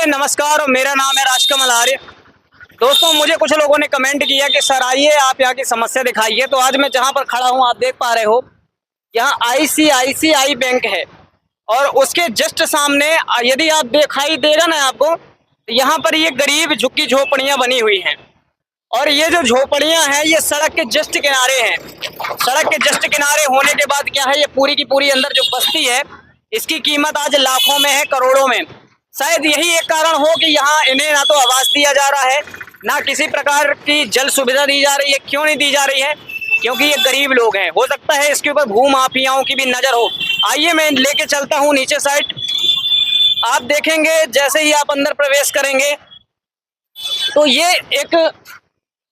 नमस्कार और मेरा नाम है राजकमल आर्य। दोस्तों, मुझे कुछ लोगों ने कमेंट किया कि सर आइए आप यहाँ की समस्या दिखाइए। तो आज मैं जहाँ पर खड़ा हूँ आप देख पा रहे हो, यहाँ ICICI बैंक है और उसके जस्ट सामने यदि आप दिखाई देगा ना आपको, तो यहाँ पर ये गरीब झुग्गी झोपड़ियाँ बनी हुई हैं और ये जो झोपड़ियाँ हैं ये सड़क के जस्ट किनारे हैं। सड़क के जस्ट किनारे होने के बाद क्या है, ये पूरी की पूरी अंदर जो बस्ती है इसकी कीमत आज लाखों में है, करोड़ों में। शायद यही एक कारण हो कि यहाँ इन्हें ना तो आवास दिया जा रहा है, ना किसी प्रकार की जल सुविधा दी जा रही है। क्यों नहीं दी जा रही है? क्योंकि ये गरीब लोग हैं। हो सकता है इसके ऊपर भू माफियाओं की भी नजर हो। आइए मैं लेके चलता हूँ नीचे साइड। आप देखेंगे जैसे ही आप अंदर प्रवेश करेंगे तो ये एक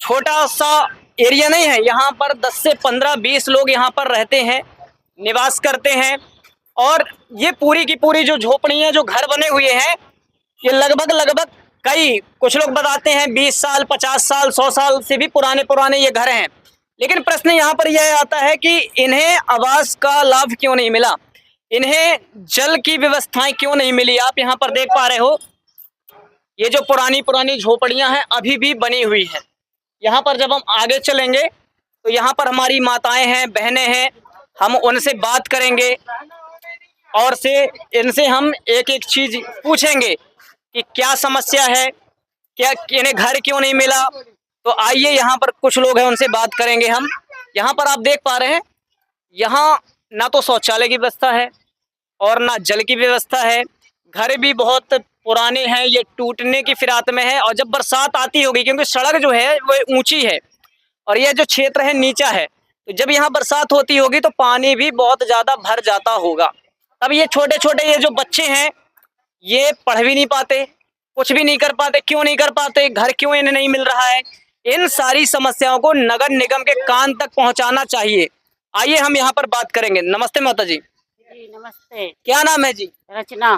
छोटा सा एरिया नहीं है, यहाँ पर 10 से 15-20 लोग यहाँ पर रहते हैं, निवास करते हैं। और ये पूरी की पूरी जो झोपड़ियाँ जो घर बने हुए हैं ये लगभग कई कुछ लोग बताते हैं 20 साल 50 साल 100 साल से भी पुराने ये घर हैं। लेकिन प्रश्न यहाँ पर यह आता है कि इन्हें आवास का लाभ क्यों नहीं मिला, इन्हें जल की व्यवस्थाएं क्यों नहीं मिली। आप यहाँ पर देख पा रहे हो ये जो पुरानी झोपड़ियाँ हैं अभी भी बनी हुई है। यहाँ पर जब हम आगे चलेंगे तो यहाँ पर हमारी माताएं हैं, बहनें हैं, हम उनसे बात करेंगे और इनसे हम एक एक चीज पूछेंगे कि क्या समस्या है, क्या इन्हें घर क्यों नहीं मिला। तो आइए यहाँ पर कुछ लोग हैं उनसे बात करेंगे हम। यहाँ पर आप देख पा रहे हैं यहाँ ना तो शौचालय की व्यवस्था है और ना जल की व्यवस्था है। घर भी बहुत पुराने हैं, ये टूटने की फिरात में है। और जब बरसात आती होगी, क्योंकि सड़क जो है वो ऊंची है और यह जो क्षेत्र है नीचा है, तो जब यहाँ बरसात होती होगी तो पानी भी बहुत ज्यादा भर जाता होगा। तब ये छोटे ये जो बच्चे हैं ये पढ़ भी नहीं पाते, कुछ भी नहीं कर पाते। क्यों नहीं कर पाते? घर क्यों इन्हें नहीं मिल रहा है? इन सारी समस्याओं को नगर निगम के कान तक पहुंचाना चाहिए। आइए हम यहाँ पर बात करेंगे। नमस्ते माता जी। जी नमस्ते। क्या नाम है जी? रचना।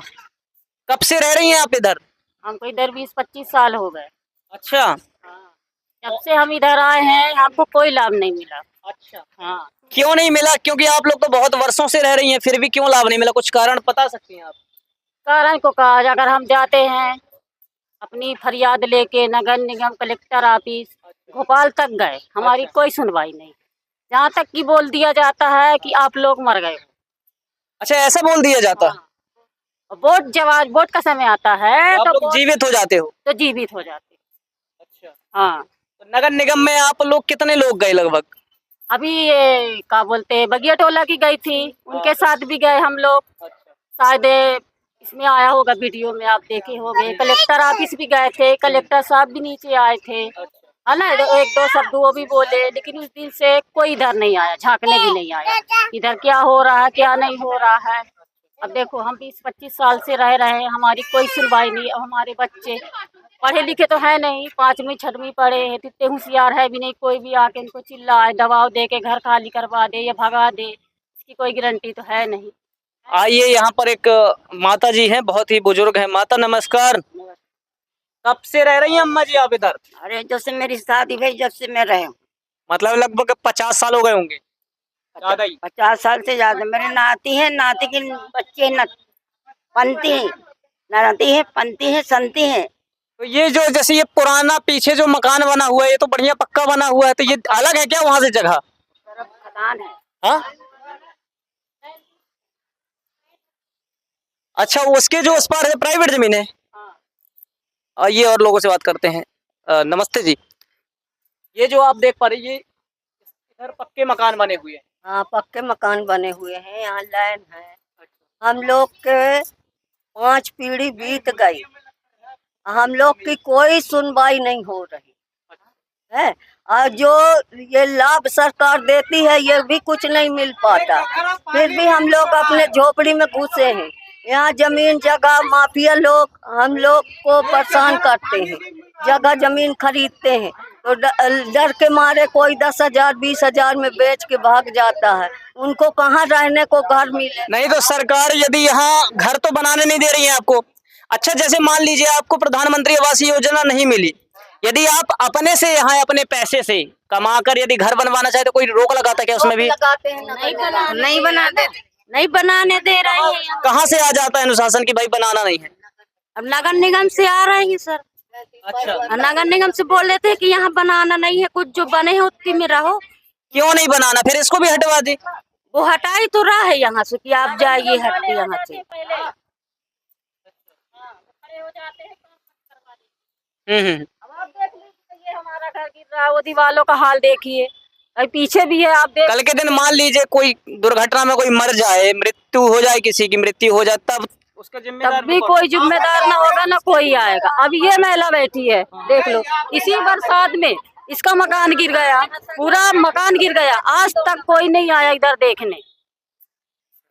कब से रह रही हैं आप इधर? हमको इधर 20-25 साल हो गए। अच्छा। हाँ। जब से हम इधर आए हैं हमको कोई लाभ नहीं मिला। अच्छा। हाँ। क्यों नहीं मिला? क्योंकि आप लोग तो बहुत वर्षों से रह रही हैं, फिर भी क्यों लाभ नहीं मिला? कुछ कारण बता सकती हैं आप? कारण को कहा, अगर हम जाते हैं अपनी फरियाद लेके नगर निगम कलेक्टर ऑफिस भोपाल तक गए, हमारी कोई सुनवाई नहीं। जहाँ तक कि बोल दिया जाता है कि आप लोग मर गए। अच्छा, ऐसा बोल दिया जाता? हाँ। वोट का समय आता है आप तो लोग जीवित हो जाते हो? तो जीवित हो जाते। अच्छा। हाँ। तो नगर निगम में आप लोग कितने लोग गए लगभग? अभी ये क्या बोलते हैं, बगिया टोला की गई थी, उनके साथ भी गए हम लोग। शायद इसमें आया होगा, वीडियो में आप देखे होंगे। कलेक्टर ऑफिस भी गए थे, कलेक्टर साहब भी नीचे आए थे, है ना। एक दो शब्द वो भी बोले, लेकिन उस दिन से कोई इधर नहीं आया, झांकने भी नहीं आया इधर क्या हो रहा है क्या नहीं हो रहा है। अब देखो हम 20-25 साल से रह रहे हैं, हमारी कोई सुनवाई नहीं। अब हमारे बच्चे पढ़े लिखे तो है नहीं, 5वीं 6वीं पढ़े हैं, इतने होशियार है भी नहीं। कोई भी आके इनको चिल्लाए, दबाव दे के घर खाली करवा दे या भगा दे, इसकी कोई गारंटी तो है नहीं। आइए यहाँ पर एक माता जी हैं, बहुत ही बुजुर्ग हैं। माता नमस्कार। कब से रह रही हैं अम्मा जी आप इधर? अरे जब से मेरी शादी भई, जब से मैं रहे हूँ। मतलब लगभग 50 साल हो गए होंगे, ज्यादा ही। 50 साल से ज्यादा। मेरे नाती है, नाती के बच्चे पनती है, नाती है, पनती है, संती है। तो ये जो जैसे ये पुराना पीछे जो मकान बना हुआ है ये तो बढ़िया पक्का बना हुआ है, तो ये अलग है क्या वहां से जगह? खदान है। हाँ, अच्छा, उसके जो उस पार है प्राइवेट जमीन है। ये और लोगों से बात करते हैं। नमस्ते जी। ये जो आप देख पा रहे हैं ये इधर पक्के मकान बने हुए हैं। हाँ, पक्के मकान बने हुए हैं, यहाँ लाइन है। हम लोग के 5 पीढ़ी बीत गई, हम लोग की कोई सुनवाई नहीं हो रही है। और जो ये लाभ सरकार देती है ये भी कुछ नहीं मिल पाता। फिर भी हम लोग अपने झोपड़ी में घुसे हैं। यहाँ जमीन जगह माफिया लोग हम लोग को परेशान करते हैं, जगह जमीन खरीदते हैं तो डर के मारे कोई 10,000 20,000 में बेच के भाग जाता है। उनको कहाँ रहने को घर मिले? नहीं तो सरकार यदि यहाँ घर तो बनाने नहीं दे रही है आपको। अच्छा, जैसे मान लीजिए आपको प्रधानमंत्री आवास योजना नहीं मिली, यदि आप अपने से यहाँ अपने पैसे से कमाकर यदि घर बनवाना चाहे तो कोई रोक लगाता क्या उसमें भी? लगाते हैं, नहीं बनाने दे रहे हैं। कहाँ से आ जाता है अनुशासन की भाई बनाना नहीं है? अब नगर निगम से आ रहे हैं सर। अच्छा, नगर निगम से बोल रहे थे कि यहाँ बनाना नहीं है, कुछ जो बने हैं उतनी में रहो। क्यों नहीं बनाना, फिर इसको भी हटवा दे। वो हटा ही तो रहा है यहाँ से कि आप जाइए हट के यहाँ से। अब आप देख लीजिए, ये हमारा घर गिर रहा है, वो दीवालों का हाल देखिए, अभी पीछे भी है आप देख। कल के दिन मान लीजिए कोई दुर्घटना में कोई मर जाए, मृत्यु हो जाए, किसी की मृत्यु हो जाए, तब उसका जिम्मेदार तब भी कोई जिम्मेदार ना होगा, ना कोई आएगा। अब ये महिला बैठी है, देख लो, इसी बरसात में इसका मकान गिर गया, पूरा मकान गिर गया, आज तक कोई नहीं आया इधर देखने।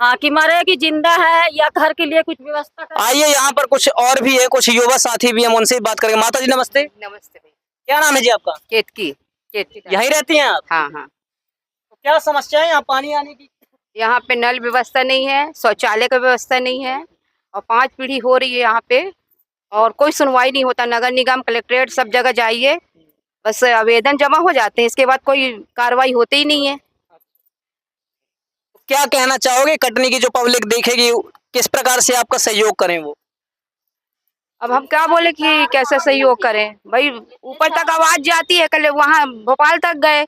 हाँ, कि मरे कि जिंदा है या घर के लिए कुछ व्यवस्था कर। आइए, यहाँ पर कुछ और भी है, कुछ युवा साथी भी हम उनसे भी बात करेंगे। माता जी नमस्ते। नमस्ते भाई। क्या नाम है जी आपका? केतकी। यहीं रहती हैं आप? हाँ हाँ। तो क्या समस्या है यहाँ पानी आने की? यहाँ पे नल व्यवस्था नहीं है, शौचालय का व्यवस्था नहीं है, और 5 पीढ़ी हो रही है यहाँ पे, और कोई सुनवाई नहीं होता। नगर निगम, कलेक्ट्रेट, सब जगह जाइए, बस आवेदन जमा हो जाते हैं, इसके बाद कोई कार्रवाई होती ही नहीं है। क्या कहना चाहोगे, कटनी की जो पब्लिक देखेगी किस प्रकार से आपका सहयोग करें वो? अब हम क्या बोले कि कैसे सहयोग करें भाई, ऊपर तक आवाज जाती है, कल वहाँ भोपाल तक गए,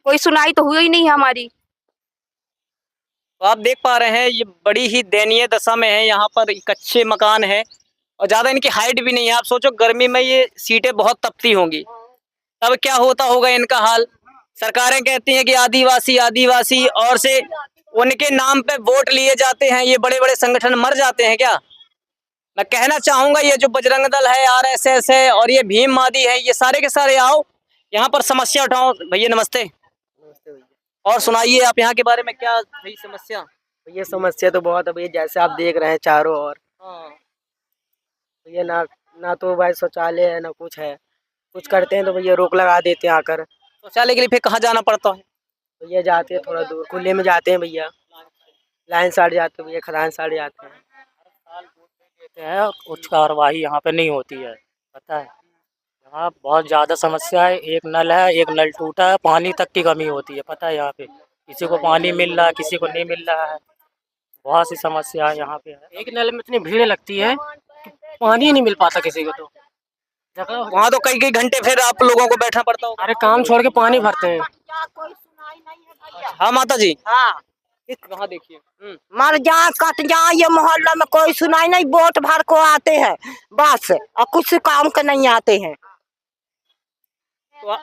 कोई सुनाई तो हुई ही नहीं हमारी। तो आप देख पा रहे हैं ये बड़ी ही दयनीय दशा में है। यहाँ पर कच्चे मकान है और ज्यादा इनकी हाइट भी नहीं है। आप सोचो गर्मी में ये सीटें बहुत तपती होंगी, तब क्या होता होगा इनका हाल। सरकारें कहती हैं कि आदिवासी आदिवासी, और से उनके नाम पे वोट लिए जाते हैं, ये बड़े बड़े संगठन मर जाते हैं क्या? मैं कहना चाहूंगा ये जो बजरंग दल है, आरएसएस है और ये भीम मादी है, ये सारे के सारे आओ यहाँ पर समस्या उठाओ। भैया नमस्ते। नमस्ते भैया। और सुनाइए आप यहाँ के बारे में, क्या भाई समस्या? ये समस्या तो बहुत है भैया, जैसे आप देख रहे हैं चारों ओर। हाँ। भैया ना तो भाई शौचालय है, ना कुछ है। कुछ करते हैं तो भैया रोक लगा देते हैं आकर। शौचालय के लिए फिर कहाँ जाना पड़ता है? भैया जाते हैं थोड़ा दूर, खुले में जाते हैं भैया, लाइन साइड जाते हैं भैया, खदान साइड जाते हैं। है कुछ कार्रवाई यहाँ पे नहीं होती है, पता है। यहाँ बहुत ज़्यादा समस्या है, एक नल है, एक नल टूटा है, पानी तक की कमी होती है, पता है। यहाँ पे किसी को पानी मिल रहा है, किसी को नहीं मिल रहा है, बहुत सी समस्या है यहाँ पे है। एक नल में इतनी भीड़ लगती है कि पानी ही नहीं मिल पाता किसी को। तो जगह वहाँ तो कई कई घंटे फिर आप लोगों को बैठना पड़ता होगा। अरे काम छोड़ के पानी भरते हैं। हाँ माता जी, हाँ, वहाँ देखिए। मर जा कट जा, ये मोहल्ला में कोई सुनाई नहीं, वोट भर को आते हैं बस, और कुछ काम के नहीं आते हैं। तो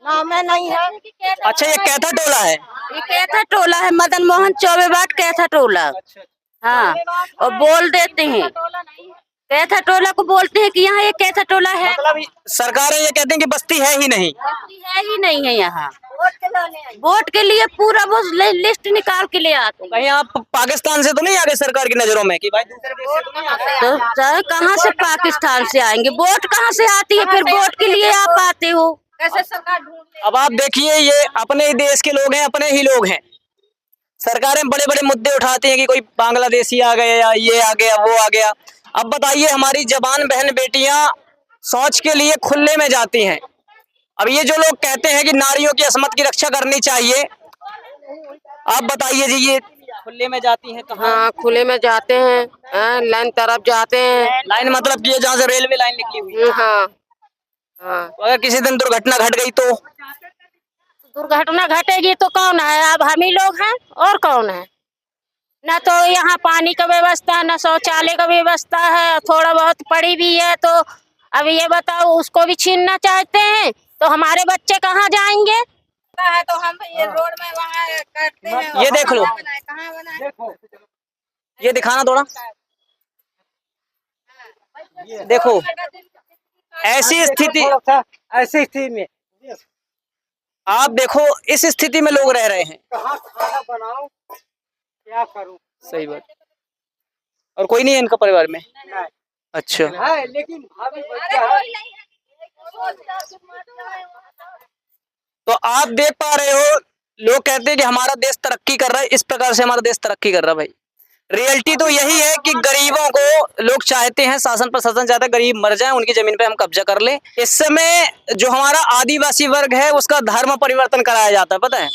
नाम में नहीं है। अच्छा, ये कैथा टोला है? ये कैथा टोला है, मदन मोहन चौबे बाट कैथा टोला। हाँ, और बोल देते हैं कैथा टोला को, बोलते हैं कि यहाँ एक कैथा टोला है। मतलब सरकारें ये कहती हैं कि बस्ती है ही नहीं। है ही नहीं है यहाँ। वोट के लिए पूरा वो लिस्ट निकाल के ले आते हैं। कहीं आप पाकिस्तान से तो नहीं आ गए सरकार की नजरों में कि भाई दूसरे देश से तो नहीं आ गए? तो सर कहाँ से पाकिस्तान से आएंगे, वोट कहाँ से आती है, फिर वोट के लिए आप आते हो। कैसे सरकार ढूंढ। अब आप देखिए, ये अपने ही देश के लोग हैं, अपने ही लोग हैं। सरकारें बड़े बड़े मुद्दे उठाती हैं कि कोई बांग्लादेशी आ गया, ये आ गया, वो आ गया। अब बताइए, हमारी जवान बहन बेटियां शौच के लिए खुले में जाती हैं। अब ये जो लोग कहते हैं कि नारियों की असमत की रक्षा करनी चाहिए, आप बताइए जी, ये खुले में जाती हैं कहाँ? हाँ, खुले में जाते हैं, लाइन तरफ जाते हैं। लाइन मतलब कि ये जहाँ से रेलवे लाइन निकली हुई है। हाँ हाँ। तो अगर किसी दिन दुर्घटना घट गई तो? दुर्घटना घटेगी तो कौन है, अब हम ही लोग हैं और कौन है। न तो यहाँ पानी का व्यवस्था, न शौचालय का व्यवस्था है, थोड़ा बहुत पड़ी भी है। तो अब ये बताओ, उसको भी छीनना चाहते हैं तो हमारे बच्चे कहाँ जाएंगे। तो हम ये रोड में वहाँ करते हैं। ये देख लो, ये दिखाना थोड़ा, देखो ऐसी स्थिति, ऐसी स्थिति में आप देखो इस स्थिति में लोग रह रहे हैं। कहाँ खाना बनाऊं, क्या करूं? सही बात। और कोई नहीं है इनका परिवार में? अच्छा, है लेकिन भाभी बच्चा है। तो आप देख पा रहे हो, लोग कहते हैं कि हमारा देश तरक्की कर रहा है। इस प्रकार से हमारा देश तरक्की कर रहा है भाई। रियलिटी तो यही है कि गरीबों को लोग चाहते हैं, शासन प्रशासन चाहता है गरीब मर जाएं, उनकी जमीन पे हम कब्जा कर लें। इस समय जो हमारा आदिवासी वर्ग है उसका धर्म परिवर्तन कराया जाता है, पता है।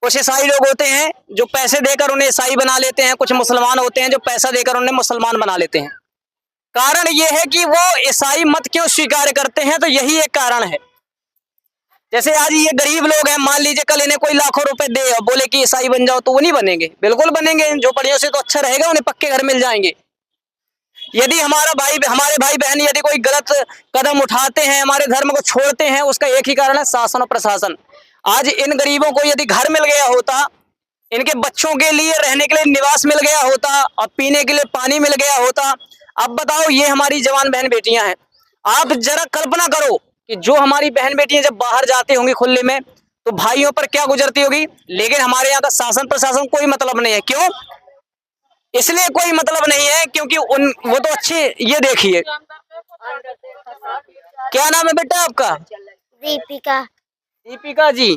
कुछ ईसाई लोग होते हैं जो पैसे देकर उन्हें ईसाई बना लेते हैं, कुछ मुसलमान होते हैं जो पैसा देकर उन्हें मुसलमान बना लेते हैं। कारण ये है कि वो ईसाई मत क्यों स्वीकार करते हैं, तो यही एक कारण है। जैसे आज ये गरीब लोग हैं, मान लीजिए कल इन्हें कोई लाखों रुपए दे और बोले कि ईसाई बन जाओ, तो वो नहीं बनेंगे, बिल्कुल बनेंगे। झोपड़ियों से तो अच्छा रहेगा, उन्हें पक्के घर मिल जाएंगे। यदि हमारे भाई बहन यदि कोई गलत कदम उठाते हैं, हमारे धर्म को छोड़ते हैं, उसका एक ही कारण है, शासन और प्रशासन। आज इन गरीबों को यदि घर मिल गया होता, इनके बच्चों के लिए रहने के लिए निवास मिल गया होता और पीने के लिए पानी मिल गया होता, अब बताओ ये हमारी जवान बहन बेटियां हैं। आप जरा कल्पना करो कि जो हमारी बहन बेटियां जब बाहर जाती होंगी खुले में, तो भाइयों पर क्या गुजरती होगी। लेकिन हमारे यहाँ का शासन प्रशासन कोई मतलब नहीं है। क्यों? इसलिए कोई मतलब नहीं है क्योंकि वो तो अच्छे, ये देखिए, क्या नाम है बेटा आपका? दीपिका। दीपिका जी,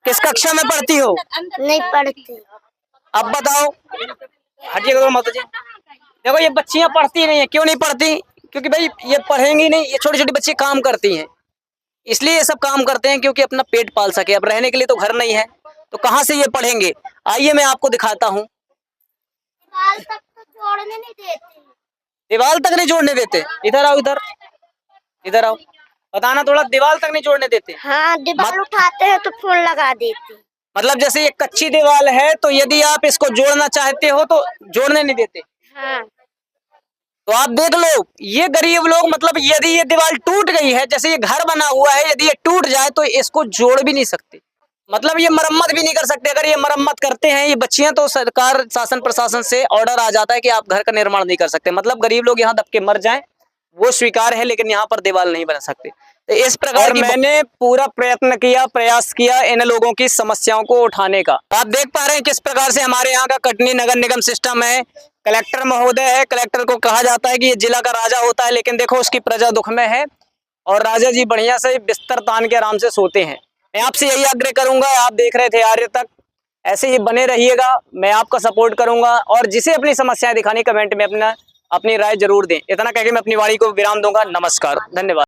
किस कक्षा में पढ़ती हो? नहीं पढ़ती। अब बताओ, हटिए करो मत जी। देखो ये बच्चियां पढ़ती नहीं है। क्यों नहीं पढ़ती? क्योंकि भाई ये पढ़ेंगी नहीं। ये छोटी छोटी बच्ची काम करती हैं, इसलिए ये सब काम करते हैं क्योंकि अपना पेट पाल सके। अब रहने के लिए तो घर नहीं है, तो कहाँ से ये पढ़ेंगे? आइए मैं आपको दिखाता हूँ। दीवार तक तो जोड़ने नहीं देते। दीवार तक नहीं जोड़ने देते? इधर आओ, इधर आओ, बताना थोड़ा। दीवार तक नहीं जोड़ने देते? हाँ, दीवार उठाते हैं तो फोन लगा देते। मतलब जैसे ये कच्ची दीवार है, तो यदि आप इसको जोड़ना चाहते हो तो जोड़ने नहीं देते। हाँ। तो आप देख लो, ये गरीब लोग, मतलब यदि ये दीवार टूट गई है, जैसे ये घर बना हुआ है, यदि ये टूट जाए तो इसको जोड़ भी नहीं सकते। मतलब ये मरम्मत भी नहीं कर सकते। अगर ये मरम्मत करते हैं ये बच्चियां, तो सरकार, शासन प्रशासन से ऑर्डर आ जाता है कि आप घर का निर्माण नहीं कर सकते। मतलब गरीब लोग यहाँ दब के मर जाएं वो स्वीकार है, लेकिन यहाँ पर दीवार नहीं बना सकते। तो इस प्रकार की मैंने पूरा प्रयत्न किया, प्रयास किया इन लोगों की समस्याओं को उठाने का। आप देख पा रहे हैं किस प्रकार से हमारे यहाँ का कटनी नगर निगम सिस्टम है। कलेक्टर महोदय है, कलेक्टर को कहा जाता है कि ये जिला का राजा होता है, लेकिन देखो उसकी प्रजा दुख में है और राजा जी बढ़िया से बिस्तर तान के आराम से सोते हैं। मैं आपसे यही आग्रह करूंगा, आप देख रहे थे आर्य तक, ऐसे ही बने रहिएगा, मैं आपका सपोर्ट करूंगा। और जिसे अपनी समस्याएं दिखानी, कमेंट में अपनी राय जरूर दें। इतना कहकर मैं अपनी वाणी को विराम दूंगा। नमस्कार, धन्यवाद।